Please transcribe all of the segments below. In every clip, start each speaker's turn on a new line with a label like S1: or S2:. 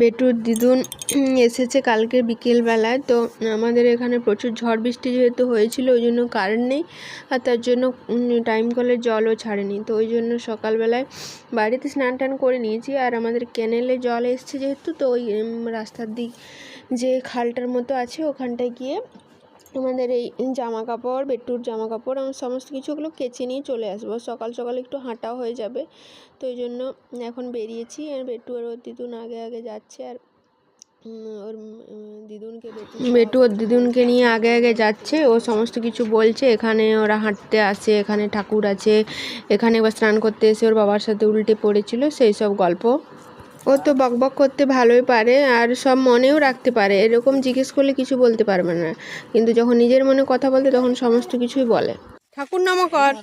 S1: বেটুর দিদুন এসেছে কালকে বিকেলবেলায়। তো আমাদের এখানে প্রচুর ঝড় বৃষ্টি যেহেতু হয়েছিল, ওই জন্য কারেন্ট নেই, আর তার জন্য টাইম কলের জলও ছাড়েনি। তো ওই জন্য সকালবেলায় বাড়িতে স্নান টান করে নিয়েছি। আর আমাদের ক্যানেলে জল এসছে যেহেতু, তো ওই রাস্তার দিক যে খালটার মতো আছে ওখানটায় গিয়ে আমাদের এই জামা কাপড়, বেটুর জামা কাপড়, আমার সমস্ত কিছু ওগুলো কেচে নিয়ে চলে আসবো। সকাল সকাল একটু হাঁটাও হয়ে যাবে, তো ওই জন্য এখন বেরিয়েছি। আর বেটু আর ওর দিদুন আগে আগে যাচ্ছে, আর ওর বেটু ওর দিদুনকে নিয়ে আগে আগে যাচ্ছে। ও সমস্ত কিছু বলছে, এখানে ওরা হাঁটতে আসে, এখানে ঠাকুর আছে, এখানে একবার স্নান করতে এসে ওর বাবার সাথে উল্টে পড়েছিল, সেই সব গল্প। ও তো বকবক করতে ভালোই পারে, আর সব মনেও রাখতে পারে। এরকম জিজ্ঞেস করলে কিছু বলতে পারবে না, কিন্তু যখন নিজের মনে কথা বলতে তখন সমস্ত কিছুই বলে। ঠাকুর নাম কর।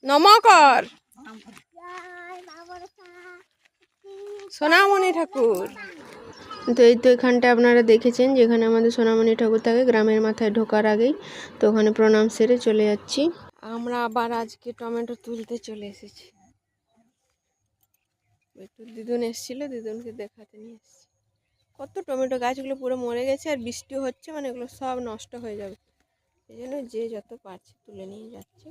S1: নমকর সোনামণি ঠাকুর। তো এই তো এখানটা আপনারা দেখেছেন যেখানে আমাদের সোনামণি ঠাকুর থাকে গ্রামের মাথায় ঢোকার আগেই। তো ওখানে প্রণাম সেরে চলে যাচ্ছি। আমরা আবার আজকে টমেটো তুলতে চলে এসেছি। একটু দিদুন এসেছিল, দিদুনকে দেখাতে নিয়ে এসেছি। কত টমেটো গাছগুলো পুরো মরে গেছে, আর বৃষ্টি হচ্ছে মানে এগুলো সব নষ্ট হয়ে যাবে। এই জন্য যে যত পারছে তুলে নিয়ে যাচ্ছে।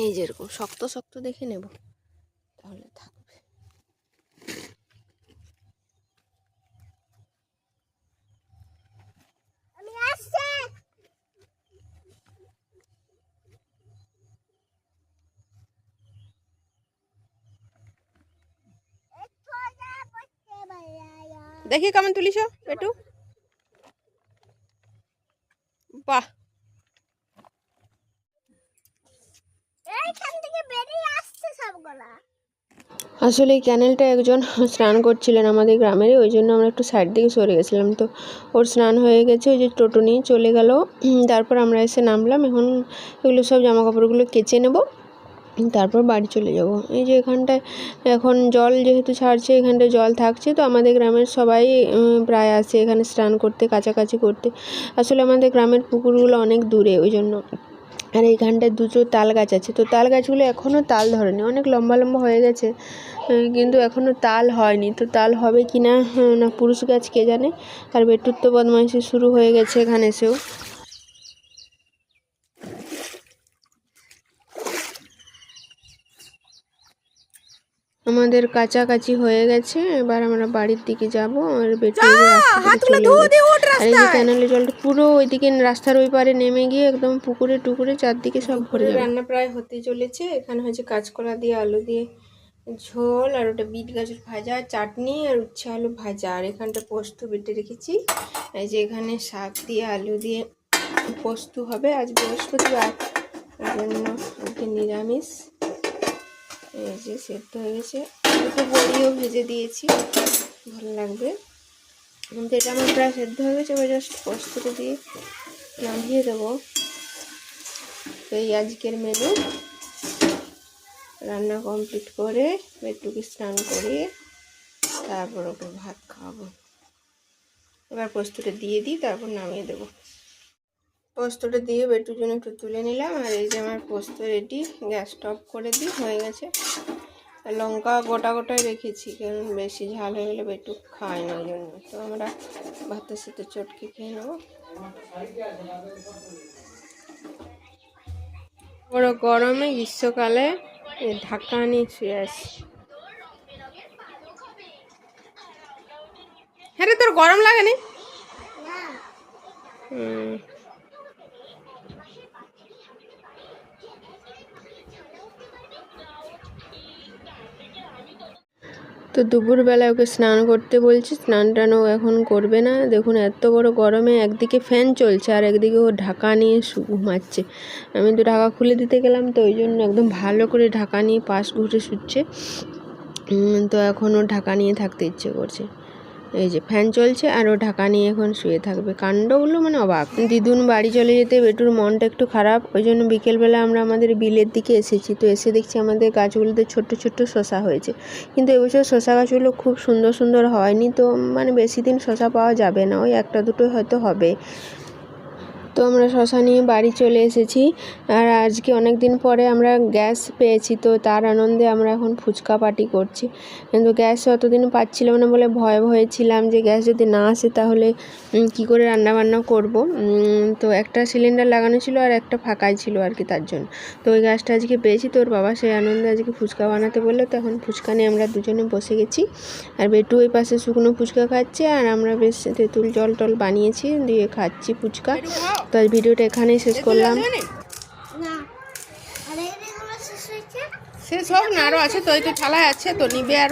S1: এই যেরকম শক্ত শক্ত দেখে নেব, তাহলে থাকবে। দেখি কেমন তুলিস একটু। বাহ, আসলে এই ক্যানেলটা একজন স্নান করছিলেন আমাদের গ্রামেরই, ওই জন্য আমরা একটু সাইড দিকে সরে গেছিলাম। তো ওর স্নান হয়ে গেছে, ওই যে টোটো নিয়ে চলে গেল। তারপর আমরা এসে নামলাম। এখন এগুলো সব জামা কাপড়গুলো কেচে নেব, তারপর বাড়ি চলে যাব। এই যে এখানটায় এখন জল যেহেতু ছাড়ছে, এখানটায় জল থাকছে, তো আমাদের গ্রামের সবাই প্রায় আসে এখানে স্নান করতে, কাচাকাচি করতে। আসলে আমাদের গ্রামের পুকুরগুলো অনেক দূরে, ওই জন্য। আর এইখানটায় দুটো তাল গাছ আছে, তো তাল গাছগুলো এখনও তাল ধরেনি, অনেক লম্বা লম্বা হয়ে গেছে, কিন্তু এখনও তাল হয়নি। তো তাল হবে কি না না পুরুষ গাছ কে জানে। আর বেটুর তো বদমাইশি শুরু হয়ে গেছে এখানে এসেও। আমাদের কাছাকাছি হয়ে গেছে, এবার আমরা বাড়ির দিকে যাব। আর বেটু আর এই যে ক্যানেলের জলটা পুরো ওইদিকে রাস্তার ওই পারে নেমে গিয়ে একদম পুকুরে টুকুরে চারদিকে সব ভরে যাবে। রান্না প্রায় হতে চলেছে। এখানে হয়েছে কাঁচকলা দিয়ে আলু দিয়ে ঝোল, আর ওটা বিট গাজর ভাজা, চাটনি, আর উচ্ছে আলু ভাজা। আর এখানটা পোস্ত বেটে রেখেছি। এই যে এখানে শাক দিয়ে আলু দিয়ে পোস্ত হবে, আজ বৃহস্পতিবার, ওই জন্য আজকে নিরামিষ। এই যে সেদ্ধ হয়ে গেছে, একটু বড়িও ভেজে দিয়েছি, ভালো লাগবে। কিন্তু এটা আমার প্রায় সেদ্ধ হয়ে গেছে, এবার জাস্ট পোস্তটা দিয়ে নামিয়ে দেবো। তো এই আজকের মেনু রান্না কমপ্লিট করে বেটুকে স্নান করিয়ে তারপর ওকে ভাত খাওয়াবো। এবার পোস্তটা দিয়ে দিই, তারপর নামিয়ে দেবো। পোস্তটা দিয়ে বেটুর জন্য একটু তুলে নিলাম। আর এই যে আমার পোস্ত রেডি, গ্যাস অফ করে দিই, হয়ে গেছে। লঙ্কা গোটা গোটাই রেখেছি, কারণ বেশি ঝাল হয়ে গেলে বেটু খায় না, ওই জন্য। তো আমরা ভাতের সাথে চটকে খেয়ে নেবো। বড় গরমে গ্রীষ্মকালে ঢাকা নিয়ে শুয়ে আসি। হ্যাঁ রে, তোর গরম লাগেনি? তো দুপুরবেলা ওকে স্নান করতে বলছি, স্নান টানও এখন করবে না। দেখুন এত বড় গরমে একদিকে ফ্যান চলছে আর একদিকে ও ঢাকা নিয়ে ঘুমাচ্ছে। আমি তো ঢাকা খুলে দিতে গেলাম, তো ওই জন্য একদম ভালো করে ঢাকা নিয়ে পাশ ঘুরে শুচ্ছে। তো এখন ও ঢাকা নিয়ে থাকতে ইচ্ছে করছে। এই যে ফ্যান চলছে আর ও ঢাকা নিয়ে এখন শুয়ে থাকবে। কাণ্ডগুলো মানে অবাক। দিদুন বাড়ি চলে যেতে বেটুর মনটা একটু খারাপ, ওই জন্য বিকেলবেলা আমরা আমাদের বিলের দিকে এসেছি। তো এসে দেখছি আমাদের গাছগুলোতে ছোট্ট ছোট্ট শসা হয়েছে, কিন্তু এবছর শসা গাছগুলো খুব সুন্দর সুন্দর হয়নি, তো মানে বেশি দিন শসা পাওয়া যাবে না, ওই একটা দুটো হয়তো হবে। তো আমরা শসা নিয়ে বাড়ি চলে এসেছি। আর আজকে অনেক দিন পরে আমরা গ্যাস পেয়েছি, তো তার আনন্দে আমরা এখন ফুচকা পার্টি করছি। কিন্তু গ্যাস অতদিন পাচ্ছিলাম না বলে ভয়ে ভয়ে ছিলাম যে গ্যাস যদি না আসে তাহলে কি করে রান্নাবান্না করব। তো একটা সিলিন্ডার লাগানো ছিল আর একটা ফাঁকাই ছিল আর কি, তার জন্য। তো ওই গ্যাসটা আজকে পেয়েছি, তোর বাবা সেই আনন্দে আজকে ফুচকা বানাতে বললো, তো এখন ফুচকা নিয়ে আমরা দুজনে বসে গেছি। আর বেটু ওই পাশে শুকনো ফুচকা খাচ্ছে, আর আমরা বেশ তেঁতুল জল টল বানিয়েছি দিয়ে খাচ্ছি ফুচকা। তো আজ ভিডিওটা এখানেই শেষ করলাম। শেষ হোক না, আরও আছে তো, এই তো থালায় আছে তো, নিবে আরও।